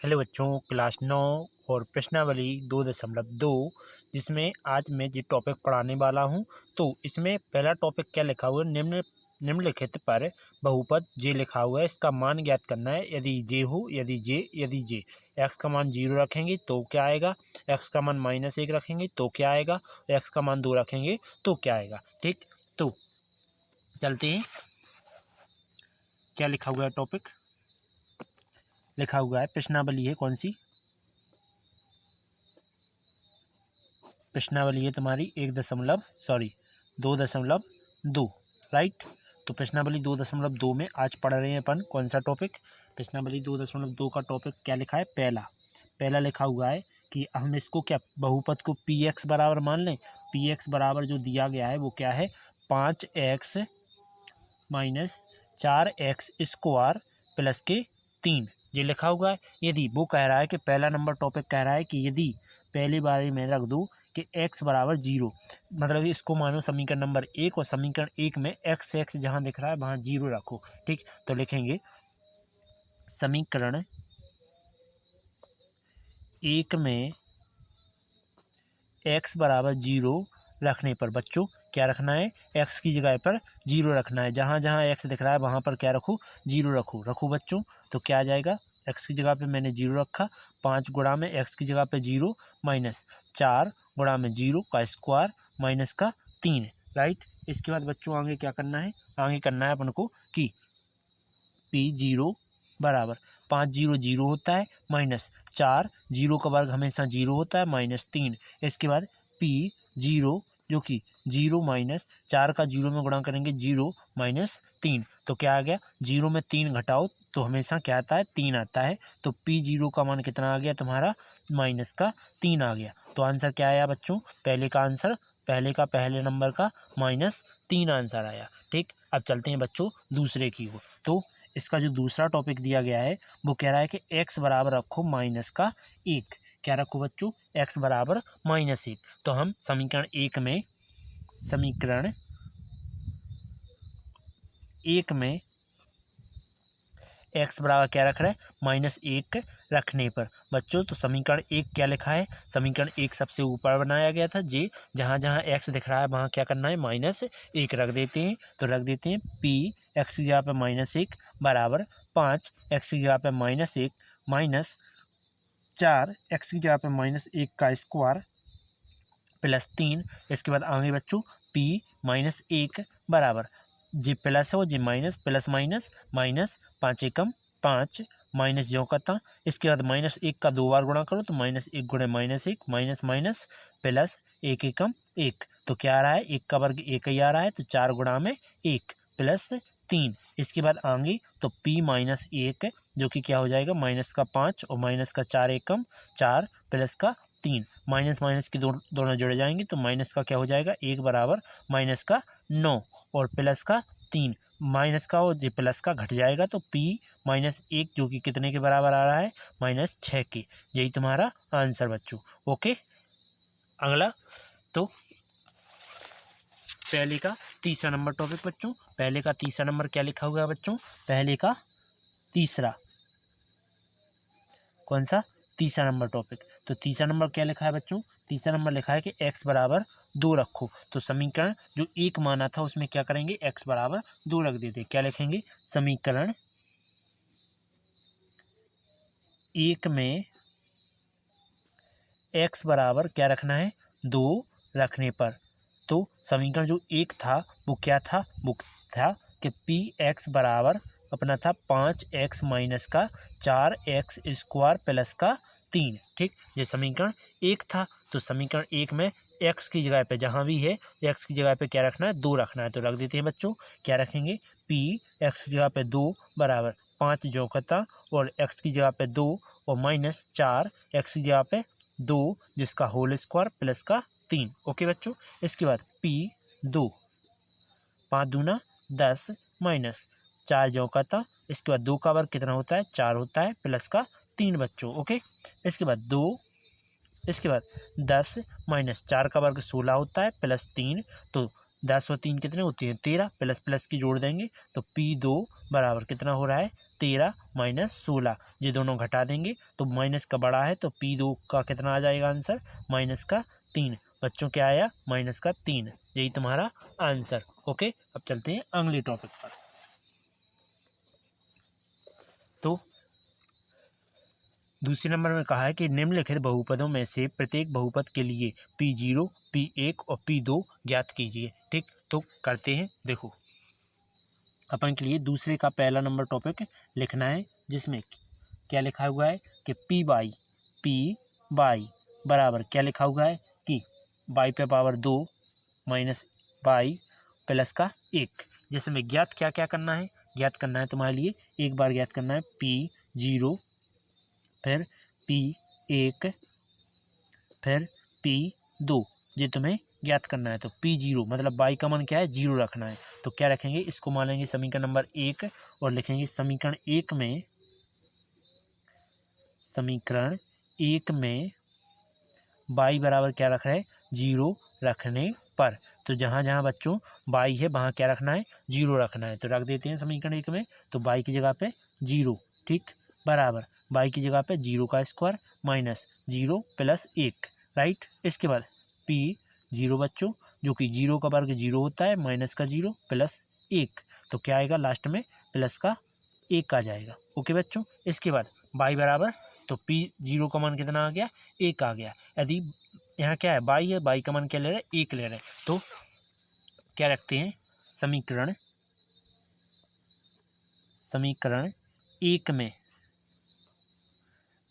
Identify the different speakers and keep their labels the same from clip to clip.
Speaker 1: Hello बच्चों, class 9 और प्रश्नावली 2.2 जिसमें आज मैं जो टॉपिक पढ़ाने वाला हूं, तो इसमें पहला टॉपिक क्या लिखा हुआ है, निम्नलिखित पर बहुपद जे लिखा हुआ है, इसका मान ज्ञात करना है। यदि जे हो, यदि जे एक्स का मान 0 रखेंगे तो क्या आएगा, एक्स का मान -1 रखेंगे तो क्या आएगा, एक्स का मान 2 रखेंगे तो क्या आएगा। ठीक, तो चलते हैं। क्या लिखा हुआ है, टॉपिक लिखा हुआ है, प्रश्नावली है कौन सी, प्रश्नावली है तुम्हारी 2.2, राइट। तो प्रश्नावली 2.2 में आज पढ़ रहे हैं अपन कौन सा टॉपिक। प्रश्नावली 2.2 का टॉपिक क्या लिखा है, पहला लिखा हुआ है कि हम इसको क्या बहुपद को पी एक्स बराबर मान लें। पी एक्स बराबर जो दिया गया है वो क्या है, 5x माइनस 4x² प्लस के 3, ये लिखा हुआ है। यदि वो कह रहा है कि पहला नंबर टॉपिक कह रहा है कि यदि पहली बारी में रख दूँ कि x बराबर 0, मतलब इसको मानो समीकरण नंबर 1 और समीकरण 1 में x जहाँ दिख रहा है वहाँ 0 रखो। ठीक, तो लिखेंगे समीकरण 1 में x बराबर 0 रखने पर बच्चों क्या रखना है, x की जगह पर 0 रखना है। जहाँ जहाँ x दिख रहा है वहाँ पर क्या रखूँ, 0 रखो बच्चों। तो क्या आ जाएगा, x की जगह पे मैंने 0 रखा, 5 गुणा में x की जगह पे 0 माइनस 4 गुणा में 0 का स्क्वायर माइनस का 3, राइट। इसके बाद बच्चों आगे क्या करना है, आगे करना है अपन को कि P0 बराबर 5 0 0 होता है, माइनस 4 0 का वर्ग हमेशा 0 होता है, माइनस 3। इसके बाद P0 जो कि 0 माइनस 4 का 0 में गुणा करेंगे 0 माइनस 3, तो क्या आ गया, 0 में 3 घटाओ तो हमेशा क्या आता है, 3 आता है। तो P0 का मान कितना आ गया तुम्हारा, माइनस का 3 आ गया। तो आंसर क्या आया बच्चों, पहले का आंसर, पहले नंबर का -3 आंसर आया। ठीक, अब चलते हैं बच्चों दूसरे की ओर। तो इसका जो दूसरा टॉपिक दिया गया है वो कह रहा है कि x बराबर रखो -1। क्या रखो बच्चों, x बराबर -1। तो हम समीकरण एक में x बराबर क्या रख रहा है, -1 रखने पर बच्चों, तो समीकरण 1 क्या लिखा है, समीकरण 1 सबसे ऊपर बनाया गया था जे, जहाँ जहाँ x दिख रहा है वहाँ क्या करना है, -1 रख देते हैं। तो रख देते हैं p x की जगह पर -1 बराबर 5 x की जगह पर -1 माइनस 4 x की जगह पर -1 का स्क्वायर प्लस 3। इसके बाद आगे बच्चों p -1 बराबर जी प्लस हो जी माइनस, प्लस माइनस माइनस 5 एकम 5 माइनस जो करता। इसके बाद -1 का 2 बार गुणा करो तो -1 गुणे -1 माइनस माइनस प्लस 1 एकम 1। तो क्या आ रहा है, 1 का वर्ग 1 ही आ रहा है, तो 4 गुणा में 1 प्लस 3। इसके बाद आगे तो p -1 जो कि क्या हो जाएगा, माइनस का 5 और माइनस का 4 एकम 4 प्लस का 3, माइनस माइनस के दोनों जुड़ जाएंगे तो माइनस का क्या हो जाएगा, 1 बराबर माइनस का 9 और प्लस का 3, माइनस का और प्लस का घट जाएगा तो p -1 जो कि कितने के बराबर आ रहा है, -6 के। यही तुम्हारा आंसर बच्चों। ओके, अगला तो पहले का तीसरा नंबर टॉपिक बच्चों, पहले का तीसरा नंबर क्या लिखा हुआ है बच्चों, पहले का तीसरा कौन सा, तीसरा नंबर टॉपिक। तो तीसरा नंबर क्या लिखा है बच्चों, तीसरा नंबर लिखा है कि x बराबर 2 रखो। तो समीकरण जो 1 माना था उसमें क्या करेंगे, x बराबर 2 रख देते। क्या लिखेंगे, समीकरण 1 में x बराबर क्या रखना है, 2 रखने पर। तो समीकरण जो 1 था वो क्या था, वो था कि px बराबर अपना था 5x माइनस का 4x² प्लस का 3। ठीक, ये समीकरण 1 था। तो समीकरण 1 में x की जगह पे जहाँ भी है x की जगह पे क्या रखना है, 2 रखना है। तो रख देते हैं बच्चों, क्या रखेंगे, p x की जगह पे 2 बराबर 5 जो करता और x की जगह पे 2 और माइनस 4 x की जगह पे 2 जिसका होल स्क्वायर प्लस का 3। ओके बच्चों, इसके बाद p2 5 दूना 10 माइनस 4 जो का था। इसके बाद 2 का वर्ग कितना होता है, 4 होता है प्लस का 3 बच्चों। ओके, इसके बाद 2, इसके बाद 10 माइनस 4 का वर्ग 16 होता है प्लस 3। तो 10 और 3 कितने होते हैं, 13, प्लस प्लस की जोड़ देंगे तो p2 बराबर कितना हो रहा है, 13 माइनस 16, ये दोनों घटा देंगे तो माइनस का बड़ा है तो P2 का कितना आ जाएगा आंसर, माइनस का 3। बच्चों क्या आया, माइनस का 3, यही तुम्हारा आंसर। ओके, अब चलते हैं अगले टॉपिक पर। तो दूसरे नंबर में कहा है कि निम्नलिखित बहुपदों में से प्रत्येक बहुपद के लिए P0, P1 और P2 ज्ञात कीजिए। ठीक, तो करते हैं। देखो अपन के लिए दूसरे का पहला नंबर टॉपिक लिखना है, जिसमें क्या लिखा हुआ है कि P बाई बराबर क्या लिखा हुआ है कि बाई पे पावर 2 माइनस बाई प्लस का 1, जिसमें ज्ञात क्या क्या करना है, ज्ञात करना है तुम्हारे लिए एक बार ज्ञात करना है P0, फिर P1, फिर P2, ये तुम्हें ज्ञात करना है। तो P0 मतलब बाई का मान क्या है, 0 रखना है। तो क्या रखेंगे, इसको मान लेंगे समीकरण नंबर 1 और लिखेंगे समीकरण 1 में बाई बराबर क्या रख रहे हैं, 0 रखने पर। तो जहाँ जहाँ बच्चों बाई है वहाँ क्या रखना है, 0 रखना है। तो रख देते हैं समीकरण 1 में, तो बाई की जगह पे 0, ठीक, बराबर बाई की जगह पे 0 का स्क्वायर माइनस 0 प्लस 1, राइट। इसके बाद P0 बच्चों, जो कि 0 का वर्ग 0 होता है, माइनस का 0 प्लस 1, तो क्या आएगा लास्ट में प्लस का 1 आ जाएगा। ओके बच्चों, इसके बाद बाई बराबर, तो P0 का मान कितना आ गया, 1 आ गया। यदि यहाँ क्या है, बाई है, बाई का मान क्या ले रहे हैं, 1 ले रहे हैं। तो क्या रखते हैं, समीकरण 1 में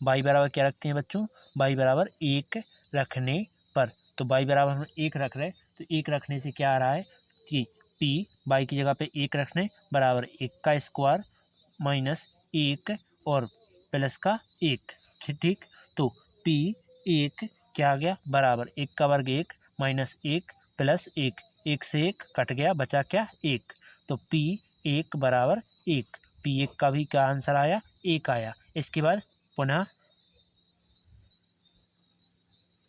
Speaker 1: बाई बराबर क्या रखते हैं बच्चों, बाई बराबर 1 रखने पर। तो बाई बराबर हम 1 रख रहे हैं, तो 1 रखने से क्या आ रहा है कि P बाई की जगह पे 1 रखने बराबर 1 का स्क्वायर माइनस 1 और प्लस का 1, ठीक। तो P1 क्या आ गया, बराबर 1 का वर्ग 1 माइनस 1 प्लस 1, 1 से 1 कट गया, बचा क्या 1। तो P1 बराबर 1, P1 का भी क्या आंसर आया, 1 आया। इसके बाद पुनः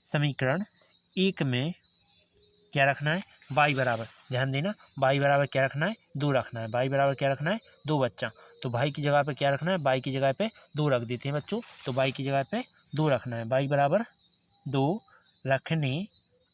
Speaker 1: समीकरण 1 में क्या रखना है, बाई बराबर, ध्यान देना, बाई बराबर क्या रखना है, 2 रखना है। बाई बराबर क्या रखना है, 2 बच्चा। तो बाई की जगह पे क्या रखना है, बाई की जगह पे 2 रख देते हैं बच्चों। तो बाई की जगह पे 2 रखना है, बाई बराबर 2 रखने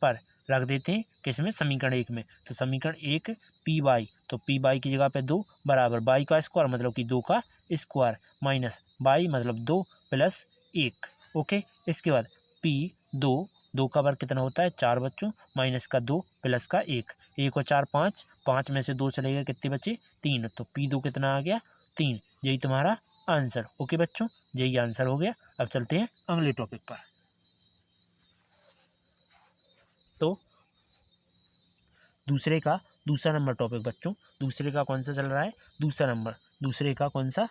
Speaker 1: पर रख देते हैं किसमें, समीकरण 1 में। तो समीकरण 1 P बाई, तो P बाई की जगह पे 2 बराबर बाई का स्क्वायर मतलब कि 2 का स्क्वायर माइनस बाई मतलब 2 प्लस 1। ओके, इसके बाद P2, 2 का वर्ग कितना होता है, 4 बच्चों, माइनस का 2 प्लस का 1, 1 और 4 5, 5 में से 2 चले गए, कितने बचे, 3। तो P2 कितना आ गया, 3, यही तुम्हारा आंसर। ओके बच्चों, यही आंसर हो गया। अब चलते हैं अगले टॉपिक पर। तो दूसरे का दूसरा नंबर टॉपिक बच्चों, दूसरे का कौन सा चल रहा है, दूसरा नंबर, दूसरे का कौन सा,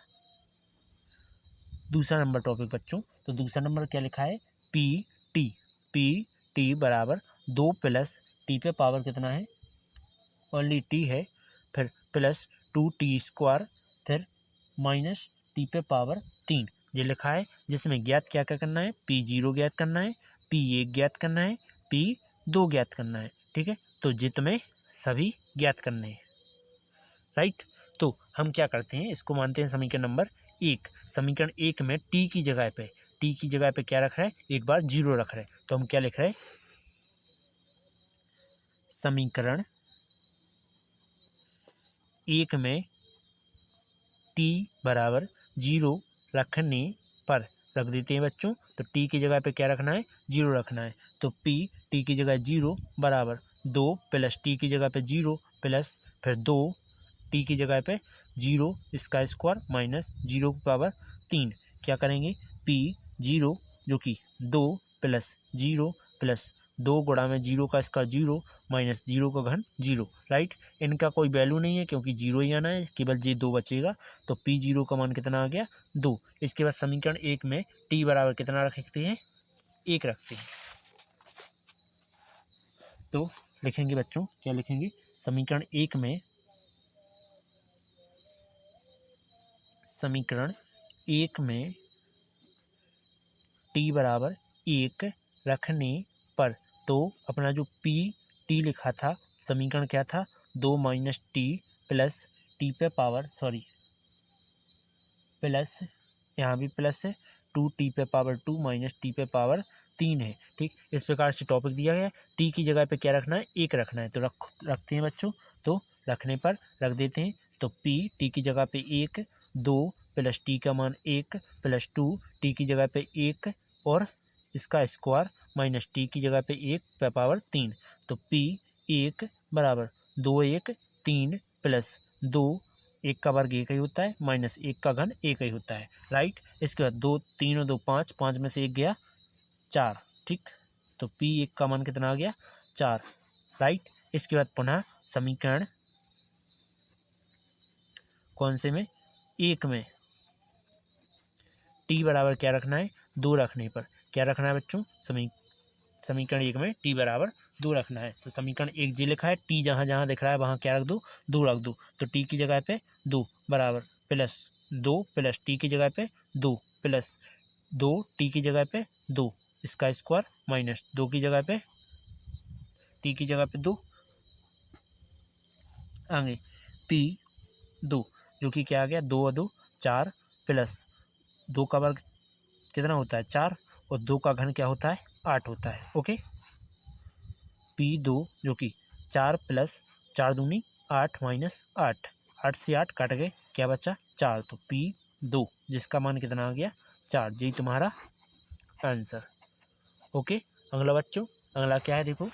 Speaker 1: दूसरा नंबर टॉपिक बच्चों। तो दूसरा नंबर क्या लिखा है, पी टी बराबर 2 प्लस टी पे पावर कितना है, ओनली टी है, फिर प्लस 2t², फिर माइनस टी पे पावर 3, ये लिखा है। जिसमें ज्ञात क्या क्या करना है, P0 ज्ञात करना है, P1 ज्ञात करना है, P2 ज्ञात करना है, ठीक है। तो जित में सभी ज्ञात करने हैं, राइट। तो हम क्या करते हैं, इसको मानते हैं समीकरण नंबर 1। समीकरण 1 में टी की जगह पे क्या रख रहे हैं, एक बार 0 रख रहे हैं। तो हम क्या लिख रहे हैं, समीकरण 1 में टी बराबर 0 रखने पर रख देते हैं बच्चों। तो टी की जगह पे क्या रखना है, 0 रखना है। तो टी की जगह 0 बराबर 2 प्लस टी की जगह पे 0 प्लस फिर 2 टी की जगह पे 0 इसका स्क्वायर माइनस 0 की पावर 3। क्या करेंगे, P0 जो कि 2 प्लस 0 प्लस 2 गुणा में 0 का स्क्वायर 0 माइनस 0 का घन 0, राइट। इनका कोई वैल्यू नहीं है क्योंकि 0 ही आना है, केवल ये 2 बचेगा। तो P0 का मान कितना आ गया, 2। इसके बाद समीकरण 1 में टी बराबर कितना रखते हैं, 1 रखते हैं। तो लिखेंगे बच्चों, क्या लिखेंगे, समीकरण 1 में टी बराबर 1 रखने पर, तो अपना जो टी लिखा था, समीकरण क्या था, 2 माइनस टी प्लस टी पे पावर प्लस, यहाँ भी प्लस है, 2t पे पावर 2 माइनस t पे पावर 3 है। ठीक, इस प्रकार से टॉपिक दिया गया है। t की जगह पे क्या रखना है, 1 रखना है, तो रखते हैं बच्चों। तो रखने पर रख देते हैं, तो p t की जगह पे 1, 2 प्लस t का मान 1 प्लस 2 t की जगह पे 1 और इसका स्क्वायर माइनस t की जगह पे 1 पे पावर 3। तो p 1 बराबर 2 1 3 प्लस 2, 1 का वर्ग 1 ही होता है, माइनस 1 का घन 1 ही होता है। राइट, इसके बाद 2 3 और 2 5, 5 में से 1 गया 4। ठीक, तो p 1 का मान कितना आ गया, 4। राइट, इसके बाद पुनः समीकरण कौन से में, 1 में t बराबर क्या रखना है, 2 रखने पर क्या रखना है बच्चों, समीकरण 1 में t बराबर 2 रखना है। तो समीकरण 1 जी लिखा है, t जहाँ जहाँ दिख रहा है वहाँ क्या रख दो, 2 रख दो। तो t की जगह पे 2 बराबर प्लस 2 प्लस t की जगह पे 2 प्लस 2 t की जगह पे 2, इसका स्क्वायर माइनस 2 की जगह पे t की जगह पे 2, आगे p 2 जो कि क्या आ गया, 2 और 2 4 प्लस 2 का वर्ग कितना होता है, 4 और 2 का घन क्या होता है, 8 होता है। ओके, p2 जो कि 4 प्लस 4 दूनी 8 माइनस 8, 8 से 8 कट गए, क्या बचा 4। तो p2 जिसका मान कितना आ गया, 4। यही तुम्हारा आंसर। ओके, अगला बच्चों, अगला क्या है देखो,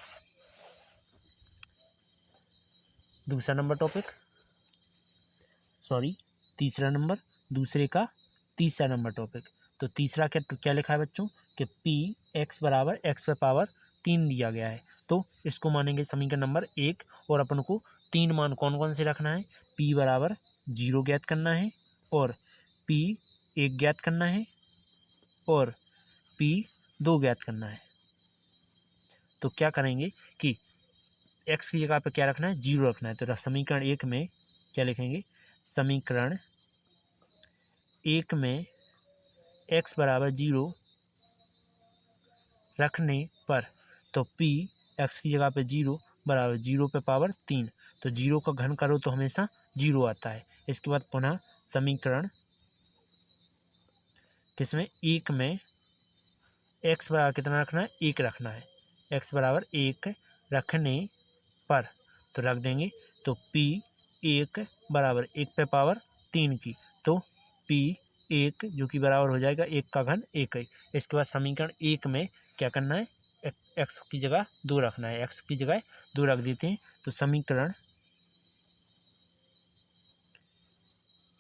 Speaker 1: दूसरा नंबर टॉपिक, सॉरी तीसरा नंबर, दूसरे का तीसरा नंबर टॉपिक। तो तीसरा क्या लिखा है बच्चों कि p x बराबर x पे पावर 3 दिया गया है। तो इसको मानेंगे समीकरण नंबर 1 और अपन को 3 मान कौन कौन से रखना है, p बराबर 0 ज्ञात करना है और p 1 ज्ञात करना है और p 2 ज्ञात करना है। तो क्या करेंगे कि x की जगह पे क्या रखना है, 0 रखना है। तो समीकरण 1 में क्या लिखेंगे, समीकरण 1 में x बराबर 0 रखने पर, तो p x की जगह पे 0 बराबर 0 पे पावर 3, तो 0 का घन करो तो हमेशा 0 आता है। इसके बाद पुनः समीकरण किसमें, 1 में x बराबर कितना रखना है, 1 रखना है। x बराबर 1 रखने पर तो रख देंगे, तो p 1 बराबर 1 पे पावर 3 की, तो p 1 जो कि बराबर हो जाएगा 1 का घन 1 ही। इसके बाद समीकरण 1 में क्या करना है, x की जगह 2 रखना है, x की जगह 2 रख देते हैं। तो समीकरण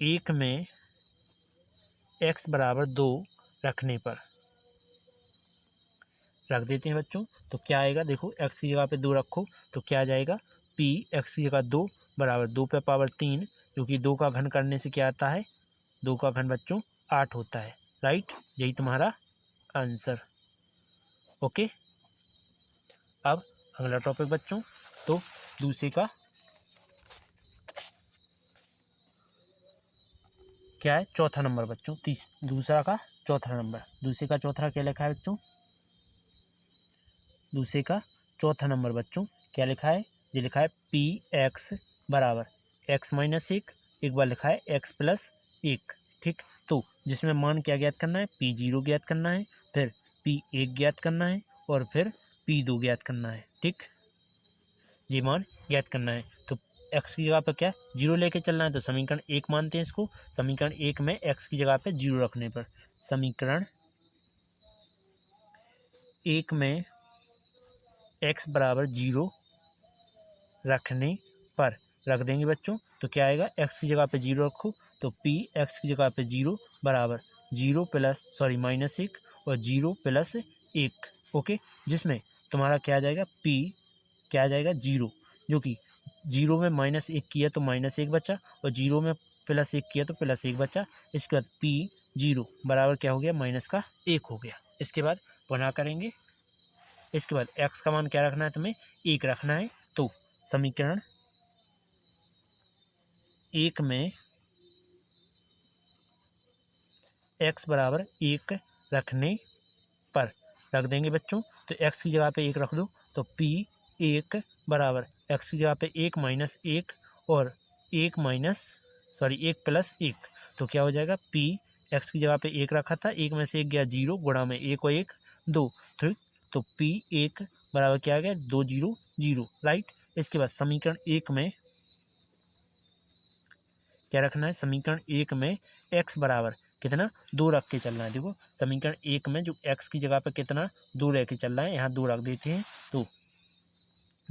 Speaker 1: 1 में x बराबर 2 रखने पर रख देते हैं बच्चों। तो क्या आएगा देखो, x की जगह पे 2 रखो तो क्या आ जाएगा, p x की जगह 2 बराबर 2 पे पावर 3, जो कि 2 का घन करने से क्या आता है, 2 का घन बच्चों 8 होता है। राइट, यही तुम्हारा आंसर। ओके, अब अगला टॉपिक बच्चों, तो दूसरे का क्या है, चौथा नंबर बच्चों, दूसरा का चौथा नंबर। दूसरे का चौथा क्या लिखा है बच्चों, दूसरे का चौथा नंबर बच्चों क्या लिखा है, ये लिखा है पी एक्स बराबर एक्स माइनस 1, एक बार लिखा है एक्स प्लस 1। ठीक, तो जिसमें मान क्या ज्ञात करना है, p0 ज्ञात करना है, फिर p1 ज्ञात करना है और फिर p2 ज्ञात करना है। ठीक, ये मान ज्ञात करना है। तो x की जगह पर क्या 0 लेके चलना है, तो समीकरण 1 मानते हैं इसको। समीकरण 1 में x की जगह पे 0 रखने पर, समीकरण 1 में x बराबर 0 रखने पर रख देंगे बच्चों। तो क्या आएगा, x की जगह पे 0 रखो तो p x की जगह पे 0 बराबर 0 प्लस माइनस 1 और 0 प्लस 1। ओके, जिसमें तुम्हारा क्या आ जाएगा, p क्या आ जाएगा 0, जो कि 0 में माइनस 1 किया तो माइनस 1 बचा और 0 में प्लस 1 किया तो प्लस 1 बचा। इसके बाद p0 बराबर क्या हो गया, माइनस का 1 हो गया। इसके बाद पुनः करेंगे, इसके बाद x का मान क्या रखना है, तुम्हें 1 रखना है। तो समीकरण 1 में x बराबर 1 रखने पर रख देंगे बच्चों। तो x की जगह पे 1 रख दो तो p1 बराबर x की जगह पे 1 माइनस 1 और 1 प्लस 1, तो क्या हो जाएगा, पी एक्स की जगह पे एक रखा था, एक में से एक गया 0, गुणा में एक और एक 2, तो पी एक बराबर क्या आ गया 2 0 0, राइट। इसके बाद समीकरण 1 में क्या रखना है, समीकरण 1 में x बराबर कितना 2 रख के चलना है। देखो समीकरण 1 में जो x की जगह पे कितना 2 रह के चल रहा है, यहाँ 2 रख देते हैं, तो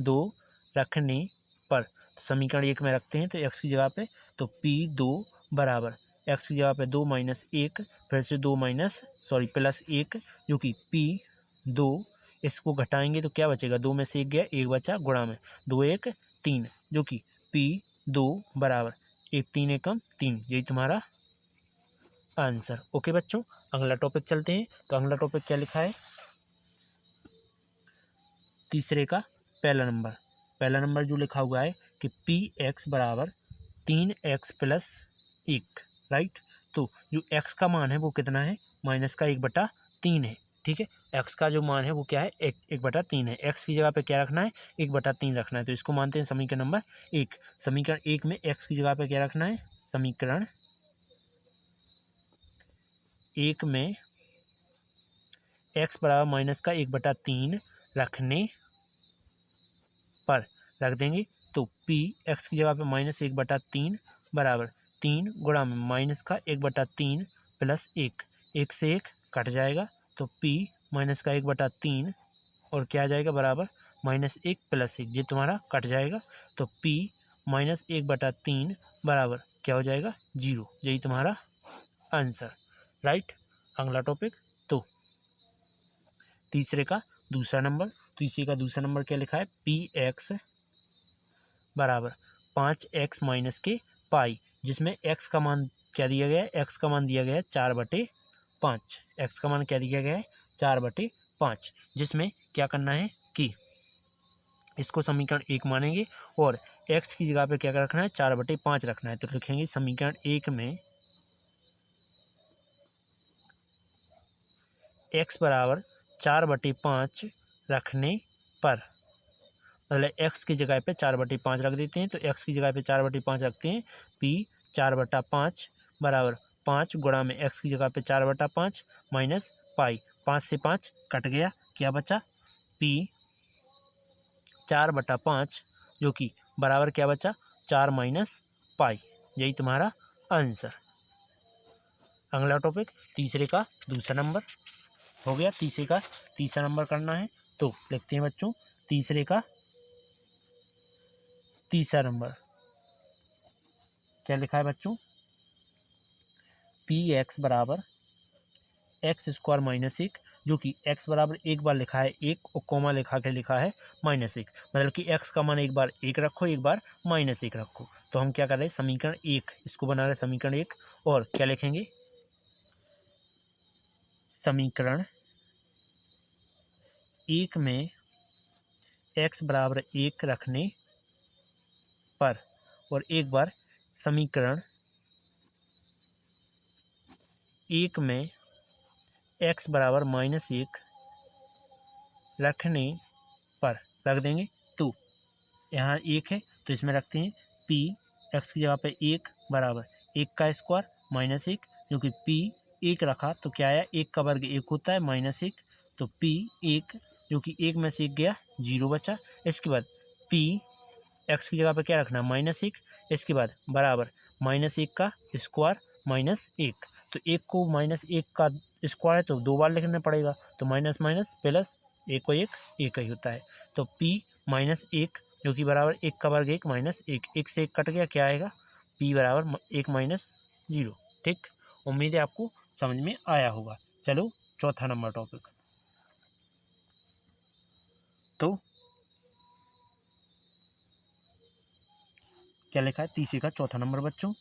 Speaker 1: 2 रखने पर समीकरण 1 में रखते हैं तो x की जगह पे, तो p2 बराबर x की जगह पे 2 माइनस 1, फिर से 2 प्लस 1, जो कि p2, इसको घटाएंगे तो क्या बचेगा, 2 में से 1 गया, 1 बचा, गुणा में 2 1 3, जो कि p2 बराबर 1 3 एकम 3, यही तुम्हारा आंसर। ओके बच्चों, अगला टॉपिक चलते हैं। तो अगला टॉपिक क्या लिखा है, तीसरे का पहला नंबर जो लिखा हुआ है कि पी एक्स बराबर 3x प्लस 1, राइट। तो जो x का मान है वो कितना है, माइनस का 1/3 है, ठीक है। x का जो मान है वो क्या है, 1/3 है। x की जगह पे क्या रखना है, 1/3 रखना है, तो इसको मानते हैं समीकरण नंबर 1। समीकरण 1 में x की जगह पे क्या रखना है, समीकरण 1 में x बराबर माइनस का 1/3 रखने पर रख देंगे, तो p x की जगह पे माइनस 1/3 बराबर 3 गुणा में माइनस का 1/3 प्लस 1, 1 से 1 कट जाएगा, तो p माइनस का 1/3 और क्या आ जाएगा बराबर माइनस 1 प्लस 1, ये तुम्हारा कट जाएगा, तो p माइनस 1/3 बराबर क्या हो जाएगा 0, यही तुम्हारा आंसर, राइट। अगला टॉपिक, तो तीसरे का दूसरा नंबर क्या लिखा है, पी एक्स बराबर 5x माइनस के पाई, जिसमें x का मान क्या दिया गया है, x का मान दिया गया है 4/5, x का मान क्या दिया गया है 4/5, जिसमें क्या करना है कि इसको समीकरण 1 मानेंगे और x की जगह पे क्या रखना है 4/5 रखना है, तो लिखेंगे समीकरण 1 में x बराबर 4/5 रखने पर, मतलब x की जगह पे 4/5 रख देते हैं, तो x की जगह पे 4/5 रखते हैं, p 4/5 बराबर 5 गुणा में x की जगह पे 4/5 माइनस पाई, 5 से 5 कट गया, क्या बचा p 4/5, जो कि बराबर क्या बचा 4 माइनस पाई, यही तुम्हारा आंसर। अगला टॉपिक, तीसरे का दूसरा नंबर हो गया, तीसरे का तीसरा नंबर करना है, तो लिखते हैं बच्चों तीसरे का तीसरा नंबर क्या लिखा है बच्चों, पी एक्स बराबर x² माइनस 1, जो कि x बराबर एक बार लिखा है 1 और कोमा लिखा है -1, मतलब कि x का मान एक बार 1 रखो, एक बार -1 रखो, तो हम क्या कर रहे हैं समीकरण 1 इसको बना रहे हैं समीकरण 1, और क्या लिखेंगे समीकरण 1 में x बराबर 1 रखने पर, और एक बार समीकरण 1 में x बराबर -1 रखने पर रख देंगे, तो यहाँ 1 है तो इसमें रखते हैं p x की जगह पे 1 बराबर 1 का स्क्वायर माइनस 1, क्योंकि p 1 रखा तो क्या आया 1 का वर्ग 1 होता है -1, तो p 1 जो कि 1 में से 1 गया 0 बचा। इसके बाद p x की जगह पे क्या रखना है -1, इसके बाद बराबर -1 का स्क्वायर -1, तो 1 को -1 का स्क्वायर है तो 2 बार लिखना पड़ेगा, तो माइनस माइनस प्लस 1 को 1 ही होता है, तो p -1 जो कि बराबर 1 का वर्ग 1 -1, 1 से 1 कट गया, क्या आएगा p बराबर 1 -0, ठीक। उम्मीद है आपको समझ में आया होगा। चलो चौथा नंबर टॉपिक, तो क्या लिखा है तीसरे का चौथा नंबर बच्चों,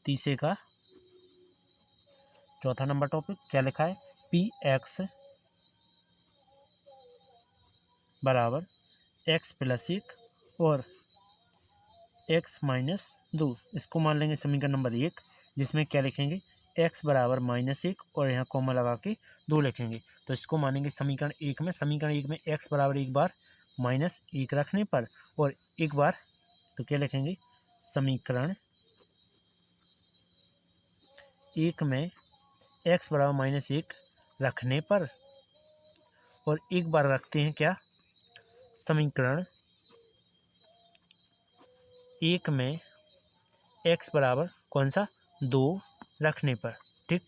Speaker 1: तीसरे का चौथा नंबर टॉपिक क्या लिखा है, पी एक्स बराबर x प्लस 1 और x माइनस 2, इसको मान लेंगे समीकरण नंबर 1, जिसमें क्या लिखेंगे x बराबर -1 और यहाँ कोमा लगा के 2 लिखेंगे, तो इसको मानेंगे समीकरण 1 में। समीकरण 1 में x बराबर एक बार -1 रखने पर और एक बार, तो क्या लिखेंगे समीकरण एक में x बराबर -1 रखने पर, और एक बार रखते हैं क्या, समीकरण एक में x बराबर कौन सा 2 रखने पर। ठीक,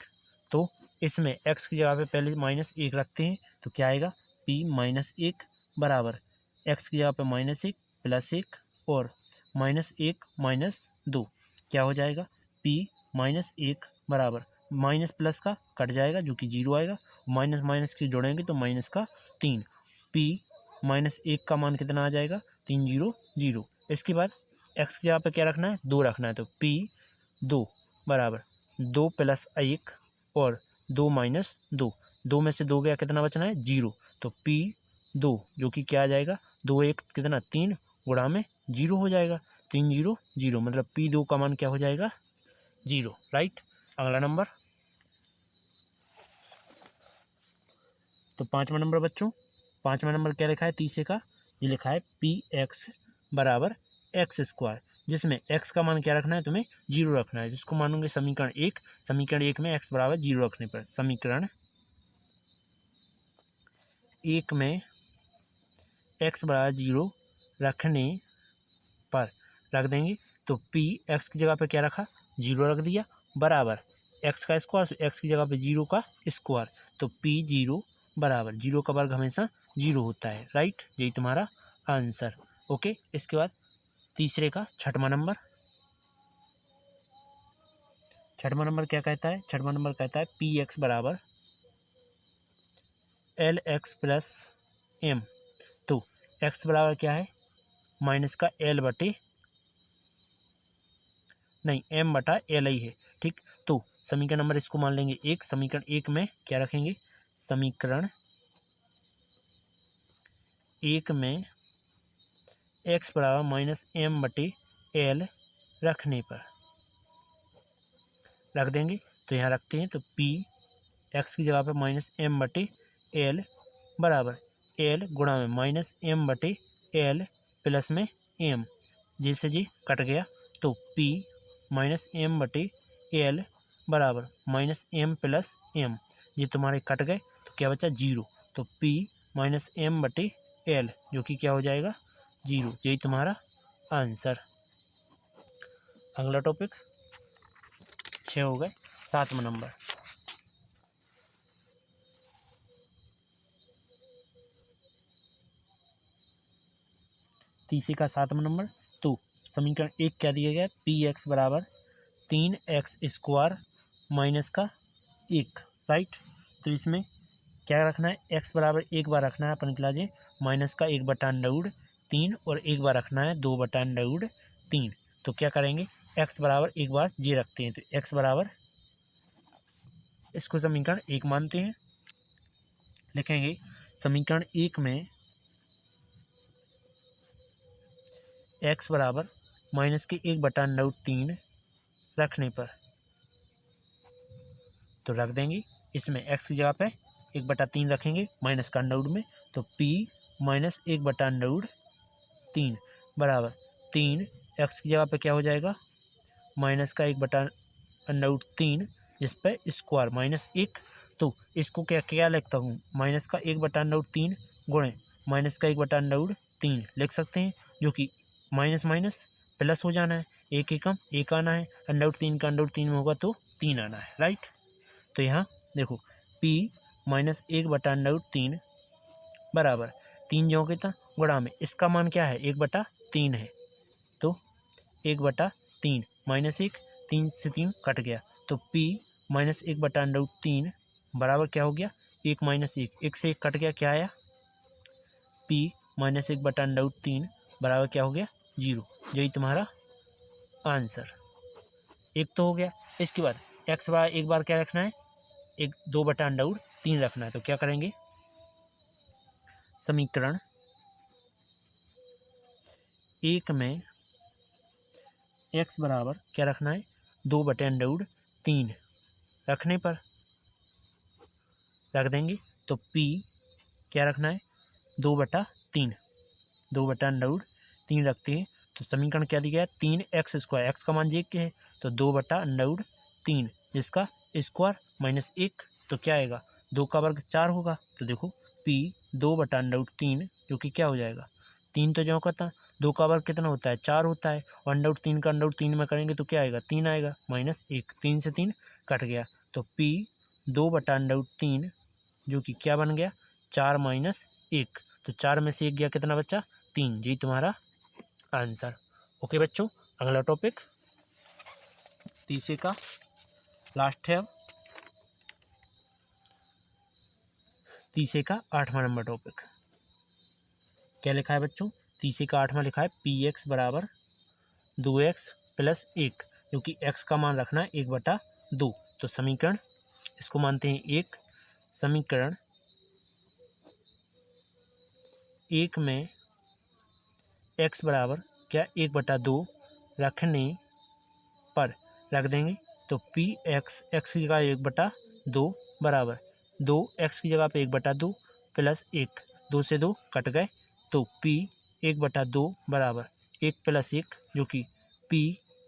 Speaker 1: तो इसमें x की जगह पे पहले -1 रखते हैं तो क्या आएगा, p -1 बराबर x की जगह पे -1 + 1 और -1 - 2 क्या हो जाएगा, p -1 बराबर माइनस प्लस का कट जाएगा जो कि 0 आएगा, माइनस माइनस के जोड़ेंगे तो माइनस का 3, p -1 का मान कितना आ जाएगा, 3 0 0। इसके बाद x की जगह पे क्या रखना है, 2 रखना है, तो p 2 बराबर 2 + 1 और 2 - 2, 2 में से 2 गया कितना बचना है, 0, तो p 2 जो कि क्या आ जाएगा, 2 1 कितना 3 गुणा में 0 हो जाएगा, 3 0 0, मतलब p 2 का मान क्या हो जाएगा, 0। राइट, अगला नंबर, तो 5वां नंबर बच्चों, 5वां नंबर क्या लिखा है, तीसरे का ये लिखा है px बराबर x², जिसमें x का मान क्या रखना है, तुम्हें 0 रखना है, जिसको मानोगे समीकरण 1, समीकरण 1 में x बराबर 0 रखने पर, समीकरण 1 में x बराबर 0 रखने पर रख देंगे, तो p x की जगह पे क्या रखा, 0 रख दिया, बराबर x का स्क्वायर, x की जगह पे 0 का स्क्वायर, तो p 0 बराबर 0 का वर्ग हमेशा 0 होता है। राइट, यही तुम्हारा आंसर। ओके, इसके बाद तीसरे का छठवां नंबर, छठवां नंबर क्या कहता है, छठवां नंबर कहता है px बराबर lx + m, तो x बराबर क्या है, माइनस का l बटे नहीं m बटा l ही है। ठीक, तो समीकरण नंबर इसको मान लेंगे 1, समीकरण 1 में क्या रखेंगे, समीकरण 1 में x बराबर -m बटे l रखने पर रख देंगे, तो यहाँ रखते हैं, तो p x की जगह पे -m बटे l बराबर l गुणा में -m बटे l प्लस में m, जैसे जी कट गया, तो p -m बटे l बराबर -m + m, ये तुम्हारे कट गए तो क्या बचा, 0, तो p -m बटे l जो कि क्या हो जाएगा, 0, यही तुम्हारा आंसर। अगला टॉपिक 6 हो गए, 7वां नंबर, तीसरे का 7वां नंबर, तो समीकरण 1 क्या दिया गया, px बराबर 3x² माइनस का 1। राइट, तो इसमें क्या रखना है, x बराबर एक बार रखना है अपन निकलाजे माइनस का 1/√3 और एक बार रखना है 2/√3, तो क्या करेंगे, x बराबर एक बार ये रखते हैं, तो x बराबर इसको समीकरण 1 मानते हैं, लिखेंगे समीकरण 1 में x बराबर माइनस के 1/√3 रखने पर, तो रख देंगे, इसमें x की जगह पे 1/3 रखेंगे माइनस का अंडर रूट में, तो p -1/√3 बराबर 3, x की जगह पे क्या हो जाएगा, माइनस का 1/√3 जिस पे स्क्वायर -1, तो इसको क्या क्या लिखता हूँ, माइनस का 1/√3 गुणे माइनस का 1/√3 लिख सकते हैं, जो कि माइनस माइनस प्लस हो जाना है, एक एकम एक आना है, √3 का √3 में होगा तो 3 आना है। राइट, तो यहाँ देखो p -1/√3 बराबर 3 जो कितना गुणा में इसका मान क्या है, 1/3 है, तो 1/3 -1, 3 से 3 कट गया, तो p -1/√3 बराबर क्या हो गया, 1 -1, 1 से 1 कट गया, क्या आया, p -1/√3 बराबर क्या हो गया, 0, यही तुम्हारा आंसर। एक तो हो गया, इसके बाद x बराबर एक बार क्या रखना है, 2/√3 रखना है, तो क्या करेंगे, समीकरण 1 में x बराबर क्या रखना है, 2/√3 रखने पर रख देंगे, तो p क्या रखना है, 2/3 2/√3 रखते हैं, तो समीकरण क्या दिया है, 3x², x का मान जे के है, तो 2/√3 जिसका स्क्वायर माइनस 1, तो क्या आएगा 2 का वर्ग 4 होगा। तो देखो P 2/√3 जो कि क्या हो जाएगा 3, तो जो कहता 2 का वर्ग कितना होता है 4 होता है, और √3 का √3 में करेंगे तो क्या आएगा 3 आएगा, माइनस 1, 3 से 3 कट गया। तो P 2/√3 जो कि क्या बन गया 4 माइनस 1, तो 4 में से 1 गया कितना बच्चा 3, जी तुम्हारा आंसर। ओके बच्चों, अगला टॉपिक तीसरे का लास्ट है, तीसरे का 8वां नंबर टॉपिक क्या लिखा है बच्चों, तीसरे का 8वां लिखा है px बराबर 2x प्लस 1, क्योंकि x का मान रखना है 1/2। तो समीकरण इसको मानते हैं 1, समीकरण 1 में x बराबर क्या 1/2 रखने पर रख देंगे, तो px x की जगह 1/2 बराबर 2x की जगह पे 1/2 प्लस 1, 2 से 2 कट गए, तो p 1/2 बराबर 1 प्लस 1 जो कि p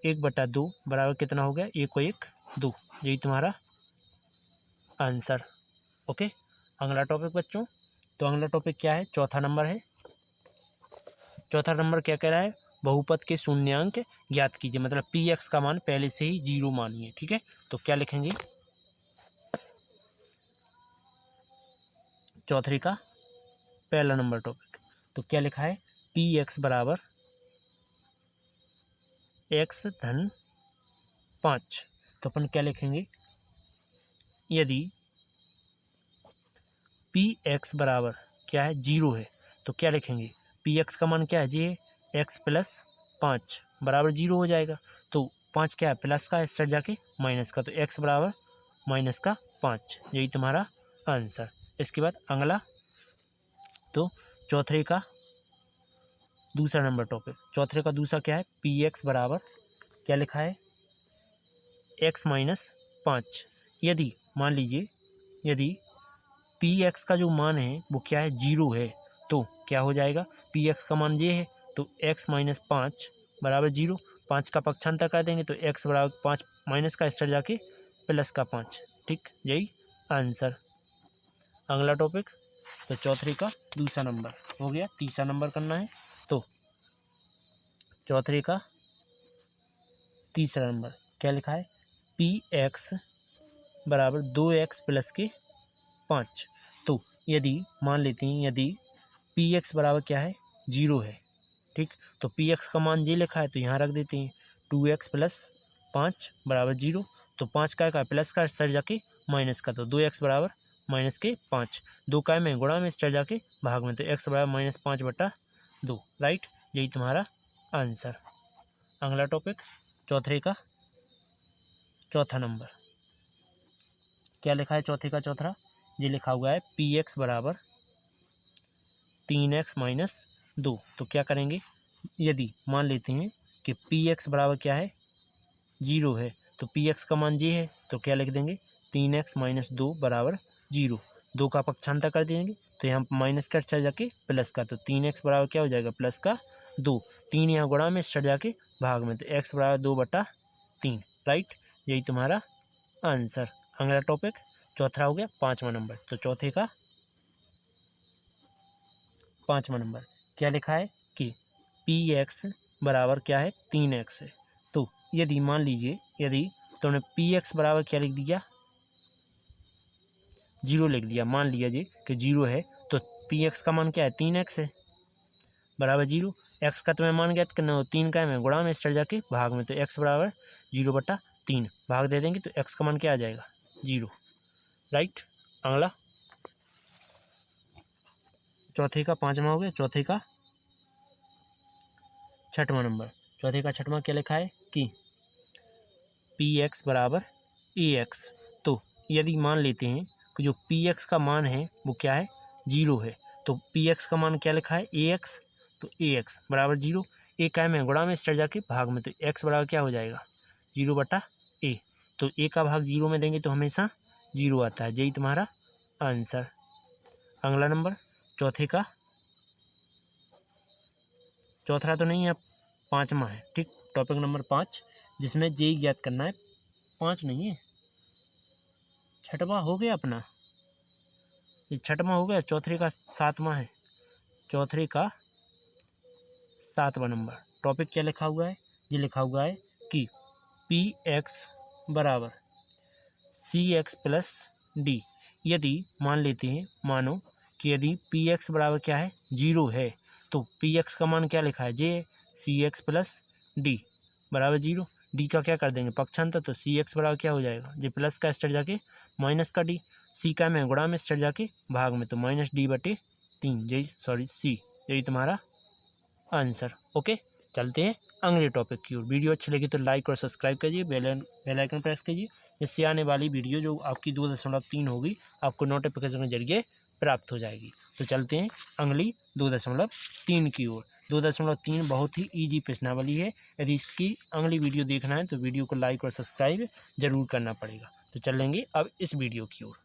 Speaker 1: 1/2 बराबर कितना हो गया 1 और 1 2, यही तुम्हारा आंसर। ओके, अगला टॉपिक बच्चों, तो अगला टॉपिक क्या है, चौथा नंबर है। चौथा नंबर क्या कह रहा है, बहुपद के शून्यांक ज्ञात कीजिए, मतलब px का मान पहले से ही 0 मानिए। ठीक है, तो क्या लिखेंगे, चौथे का पहला नंबर टॉपिक, तो क्या लिखा है px बराबर x धन 5, तो अपन क्या लिखेंगे, यदि px बराबर क्या है 0 है, तो क्या लिखेंगे px का मान क्या है जी, x प्लस 5 बराबर 0 हो जाएगा। तो 5 क्या है प्लस का, इस साइड जाके माइनस का, तो x बराबर माइनस का 5, यही तुम्हारा आंसर। इसके बाद अगला, तो चौथे का दूसरा नंबर टॉपिक, चौथे का दूसरा क्या है px बराबर क्या लिखा है x माइनस 5, यदि मान लीजिए यदि px का जो मान है वो क्या है 0 है, तो क्या हो जाएगा px का मान ये है, तो x माइनस 5 बराबर 0, 5 का पक्षांतर कर देंगे तो x बराबर 5 माइनस का स्तर जाके प्लस का 5, ठीक, यही आंसर। अगला टॉपिक, तो चौथे का दूसरा नंबर हो गया, तीसरा नंबर करना है, तो चौथे का तीसरा नंबर क्या लिखा है px बराबर 2x प्लस के 5, तो यदि मान लेते हैं यदि px बराबर क्या है 0 है, ठीक, तो px का मान ये लिखा है तो यहाँ रख देते हैं 2x प्लस 5 बराबर 0, तो 5 का प्लस का स्तर जाके माइनस का, तो 2x बराबर माइनस के 5, 2 का में गुणा में स्तर जाके भाग में, तो x बराबर -5/2, राइट, यही तुम्हारा आंसर। अगला टॉपिक, चौथे का चौथा नंबर क्या लिखा है, चौथे का चौथा ये लिखा हुआ है px बराबर 3x माइनस 2, तो क्या करेंगे, यदि मान लेते हैं कि px बराबर क्या है 0 है, तो px का मान ये है, तो क्या लिख देंगे 3x माइनस 2 बराबर 0, 2 का पक्षांतर कर देंगे तो यहाँ माइनस का चल जाके प्लस का, तो 3x बराबर क्या हो जाएगा प्लस का 2, 3 यहाँ गुणा में चढ़ जाके भाग में, तो x बराबर 2/3, राइट, यही तुम्हारा आंसर। अगला टॉपिक चौथा हो गया 5वां नंबर, तो चौथे का 5वां नंबर क्या लिखा है कि px बराबर क्या है 3x है, तो यदि मान लीजिए यदि तुमने px बराबर क्या लिख दिया 0 लिख दिया, मान लिया जी कि 0 है, तो px का मान क्या है 3x है बराबर 0, x का तुम्हें मान ज्ञात करना हो 3 का में गुणा में स्टर जाके भाग में, तो x बराबर 0/3 भाग दे देंगे तो x का मान क्या आ जाएगा 0, राइट। अगला चौथे का 5वां हो गया, चौथे का 6वां नंबर, चौथे का 6वां क्या लिखा है कि px बराबर ax, तो यदि मान लेते हैं कि जो px का मान है वो क्या है 0 है, तो px का मान क्या लिखा है ax, तो ax बराबर 0, ए का में गुणा में स्टर जाके भाग में, तो x बराबर क्या हो जाएगा 0/a, तो a का भाग 0 में देंगे तो हमेशा 0 आता है, यही तुम्हारा आंसर। अगला नंबर चौथे का चौथा तो नहीं है 5वां है, ठीक, टॉपिक नंबर 5 जिसमें जे ज्ञात करना है, 5 नहीं है छठवां हो गया अपना, ये छठवां हो गया। चौथे का सातवां है, चौथे का सातवां नंबर। टॉपिक क्या लिखा हुआ है, ये लिखा हुआ है कि पी एक्स बराबर सी एक्स प्लस डी। यदि मान लेते हैं, मानो कि यदि पी एक्स बराबर क्या है, 0 है, तो पी एक्स का मान क्या लिखा है, जे सी एक्स प्लस डी बराबर 0। डी का क्या कर देंगे पक्षांतर, तो सी एक्स बराबर क्या हो जाएगा, जे प्लस का स्टेट जाके माइनस का डी, सी का में गुणा में स्टेट जाके भाग में, तो -d/3 यही सी, यही तुम्हारा आंसर। ओके, चलते हैं अगले टॉपिक की ओर। वीडियो अच्छी लगी तो लाइक और सब्सक्राइब कीजिए, बेल आइकन प्रेस कीजिए, इससे आने वाली वीडियो जो आपकी 2.3 होगी आपको नोटिफिकेशन के जरिए प्राप्त हो जाएगी। तो चलते हैं अगली 2.3 की ओर। 2.3 बहुत ही ईजी प्रश्नावली है। यदि इसकी अगली वीडियो देखना है तो वीडियो को लाइक और सब्सक्राइब जरूर करना पड़ेगा। तो चलेंगे अब इस वीडियो की ओर।